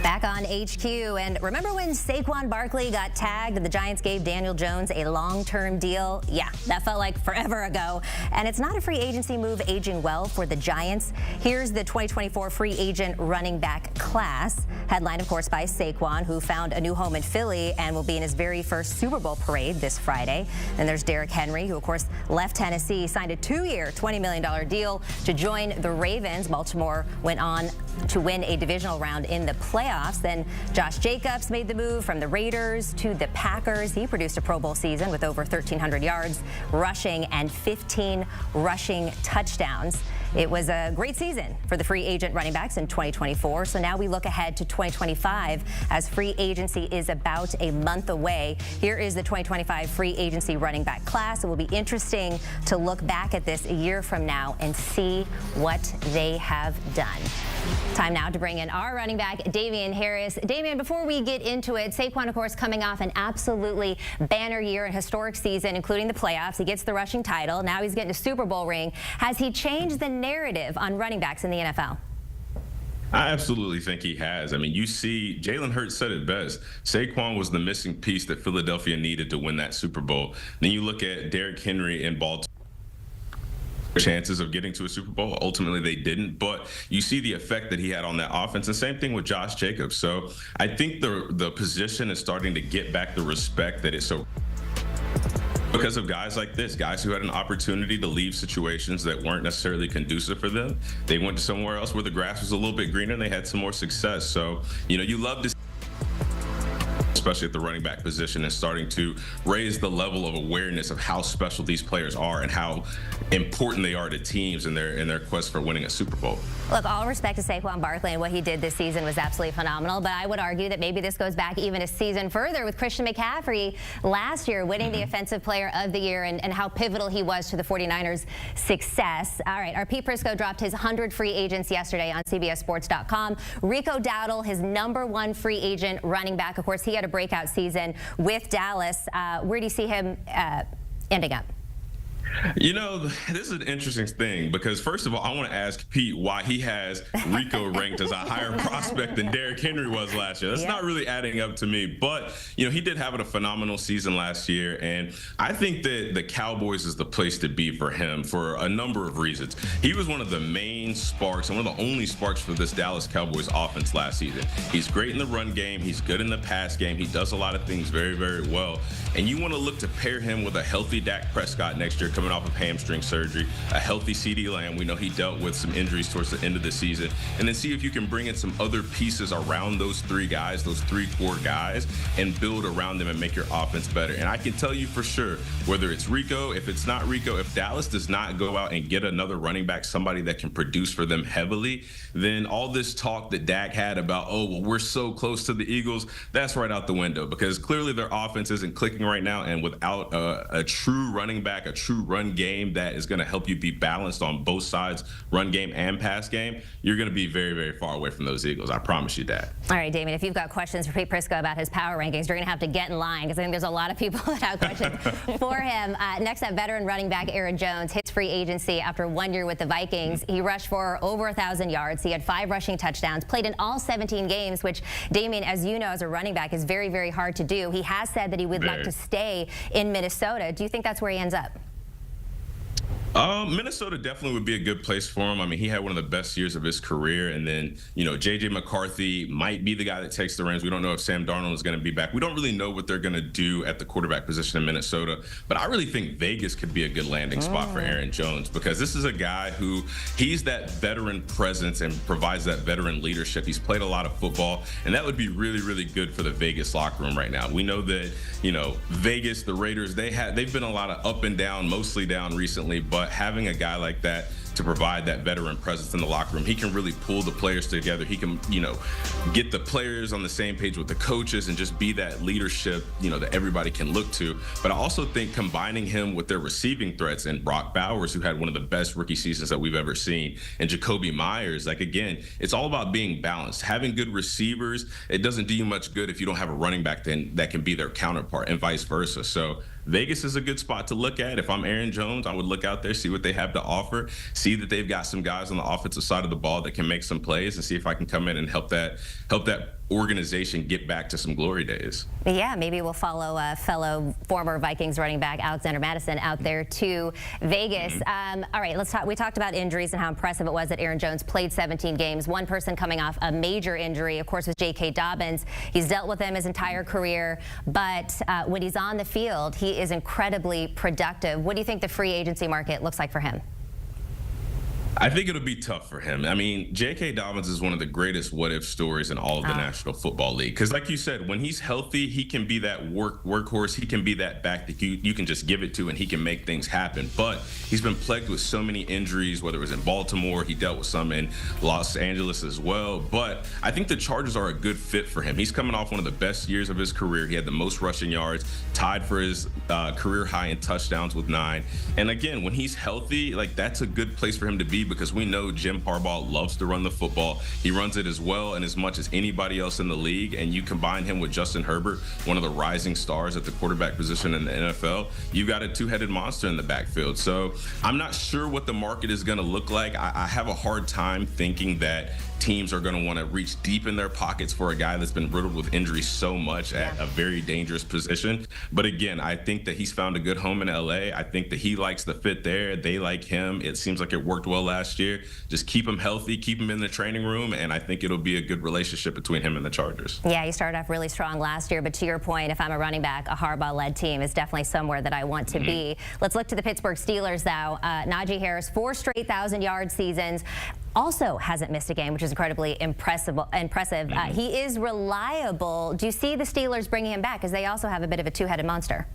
Back on HQ, and remember when Saquon Barkley got tagged and the Giants gave Daniel Jones a long-term deal? Yeah, that felt like forever ago. And it's not a free agency move aging well for the Giants. Here's the 2024 free agent running back class. Headlined, of course, by Saquon, who found a new home in Philly and will be in his very first Super Bowl parade this Friday. And there's Derrick Henry, who, of course, left Tennessee, signed a 2-year, $20 million deal to join the Ravens. Baltimore went on to win a divisional round in the playoffs. Then Josh Jacobs made the move from the Raiders to the Packers. He produced a Pro Bowl season with over 1,300 yards rushing and 15 rushing touchdowns. It was a great season for the free agent running backs in 2024. So now we look ahead to 2025 as free agency is about a month away. Here is the 2025 free agency running back class. It will be interesting to look back at this a year from now and see what they have done. Time now to bring in our running back, Damien Harris. Damien, before we get into it, Saquon, of course, coming off an absolutely banner year and historic season, including the playoffs. He gets the rushing title. Now he's getting a Super Bowl ring. Has he changed the narrative on running backs in the NFL? I absolutely think he has. I mean, you see, Jalen Hurts said it best. Saquon was the missing piece that Philadelphia needed to win that Super Bowl. Then you look at Derrick Henry in Baltimore. Chances of getting to a Super Bowl. Ultimately, they didn't, but you see the effect that he had on that offense. And same thing with Josh Jacobs. So I think the position is starting to get back the respect that it's so because of guys like this, guys who had an opportunity to leave situations that weren't necessarily conducive for them. They went to somewhere else where the grass was a little bit greener and they had some more success. So, you love to see, especially at the running back position, and starting to raise the level of awareness of how special these players are and how important they are to teams in their quest for winning a Super Bowl. Look, all respect to Saquon Barkley, and what he did this season was absolutely phenomenal, but I would argue that maybe this goes back even a season further with Christian McCaffrey last year winning the Offensive Player of the Year and how pivotal he was to the 49ers' success. All right, our Pete Prisco dropped his 100 free agents yesterday on CBSSports.com. Rico Dowdle, his #1 free agent running back. Of course, he had a breakout season with Dallas. Where do you see him ending up? This is an interesting thing because, first of all, I want to ask Pete why he has Rico ranked as a higher prospect than Derrick Henry was last year. That's not really adding up to me. But, he did have a phenomenal season last year. And I think that the Cowboys is the place to be for him for a number of reasons. He was one of the main sparks and one of the only sparks for this Dallas Cowboys offense last season. He's great in the run game. He's good in the pass game. He does a lot of things very, very well. And you want to look to pair him with a healthy Dak Prescott next year, coming off of hamstring surgery, a healthy CeeDee Lamb. We know he dealt with some injuries towards the end of the season. And then see if you can bring in some other pieces around those three guys, those 3 core guys, and build around them and make your offense better. And I can tell you for sure, whether it's Rico, if it's not Rico, if Dallas does not go out and get another running back, somebody that can produce for them heavily, then all this talk that Dak had about, oh, well, we're so close to the Eagles, that's right out the window because clearly their offense isn't clicking right now. And without a true running back, a true run game that is going to help you be balanced on both sides, run game and pass game, you're going to be very, very far away from those Eagles. I promise you that. All right, Damien, if you've got questions for Pete Prisco about his power rankings, you're going to have to get in line because I think there's a lot of people that have questions for him. Next up, veteran running back Aaron Jones hits free agency after 1 year with the Vikings. He rushed for over 1,000 yards. He had 5 rushing touchdowns, played in all 17 games, which, Damien, as you know, as a running back, is very, very hard to do. He has said that he would like to stay in Minnesota. Do you think that's where he ends up? Minnesota definitely would be a good place for him. I mean, he had one of the best years of his career. And then, J.J. McCarthy might be the guy that takes the reins. We don't know if Sam Darnold is going to be back. We don't really know what they're going to do at the quarterback position in Minnesota. But I really think Vegas could be a good landing spot for Aaron Jones because this is a guy who he's that veteran presence and provides that veteran leadership. He's played a lot of football, and that would be really, really good for the Vegas locker room right now. We know that, Vegas, the Raiders, they've been a lot of up and down, mostly down recently, but having a guy like that to provide that veteran presence in the locker room, he can really pull the players together. He can, get the players on the same page with the coaches and just be that leadership, that everybody can look to. But I also think combining him with their receiving threats and Brock Bowers, who had one of the best rookie seasons that we've ever seen, and Jacoby Myers, again, it's all about being balanced. Having good receivers, it doesn't do you much good if you don't have a running back then that can be their counterpart and vice versa. So Vegas is a good spot to look at. If I'm Aaron Jones, I would look out there, see what they have to offer, see that they've got some guys on the offensive side of the ball that can make some plays, and see if I can come in and help that organization get back to some glory days. Yeah, maybe we'll follow fellow former Vikings running back Alexander Mattison out there to Vegas. All right, let's talk. We talked about injuries and how impressive it was that Aaron Jones played 17 games. One person coming off a major injury, of course, was J.K. Dobbins. He's dealt with him his entire career, but when he's on the field, he is incredibly productive. What do you think the free agency market looks like for him? I think it'll be tough for him. I mean, J.K. Dobbins is one of the greatest what-if stories in all of the National Football League. Because like you said, when he's healthy, he can be that workhorse. He can be that back that you can just give it to, and he can make things happen. But he's been plagued with so many injuries, whether it was in Baltimore, he dealt with some in Los Angeles as well. But I think the Chargers are a good fit for him. He's coming off one of the best years of his career. He had the most rushing yards, tied for his career high in touchdowns with 9. And again, when he's healthy, like, that's a good place for him to be, because we know Jim Harbaugh loves to run the football. He runs it as well and as much as anybody else in the league. And you combine him with Justin Herbert, one of the rising stars at the quarterback position in the NFL, you've got a two-headed monster in the backfield. So I'm not sure what the market is going to look like. I have a hard time thinking that teams are going to want to reach deep in their pockets for a guy that's been riddled with injuries so much at a very dangerous position. But again, I think that he's found a good home in LA. I think that he likes the fit there. They like him. It seems like it worked well last year. Just keep him healthy, keep him in the training room, and I think it'll be a good relationship between him and the Chargers. Yeah, he started off really strong last year, but to your point, if I'm a running back, a Harbaugh-led team is definitely somewhere that I want to be. Let's look to the Pittsburgh Steelers, though. Najee Harris, 4 straight 1,000-yard seasons. Also hasn't missed a game, which is incredibly impressive. He is reliable. Do you see the Steelers bringing him back? Because they also have a bit of a two-headed monster.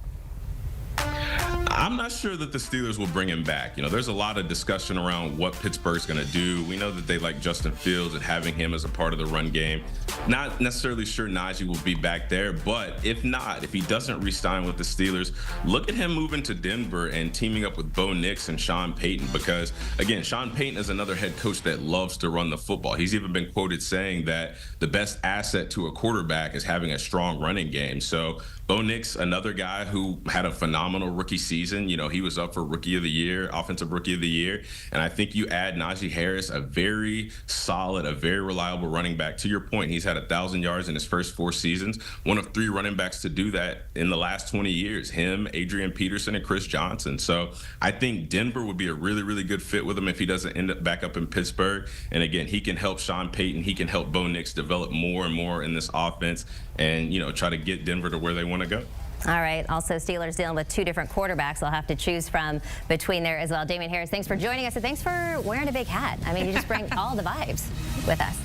I'm not sure that the Steelers will bring him back. You know, there's a lot of discussion around what Pittsburgh's going to do. We know that they like Justin Fields and having him as a part of the run game. Not necessarily sure Najee will be back there, but if not, if he doesn't re-sign with the Steelers, look at him moving to Denver and teaming up with Bo Nix and Sean Payton, because, again, Sean Payton is another head coach that loves to run the football. He's even been quoted saying that the best asset to a quarterback is having a strong running game. So Bo Nix, another guy who had a phenomenal rookie season. You know, he was up for Rookie of the Year, Offensive Rookie of the Year. And I think you add Najee Harris, a very solid, a very reliable running back. To your point, he's had 1,000 yards in his first 4 seasons. One of 3 running backs to do that in the last 20 years, him, Adrian Peterson, and Chris Johnson. So I think Denver would be a really, really good fit with him if he doesn't end up back up in Pittsburgh. And again, he can help Sean Payton. He can help Bo Nix develop more and more in this offense and, you know, try to get Denver to where they want to go. All right. Also, Steelers dealing with 2 different quarterbacks they'll have to choose from between there as well. Damien Harris, thanks for joining us, and thanks for wearing a big hat. I mean, you just bring all the vibes with us.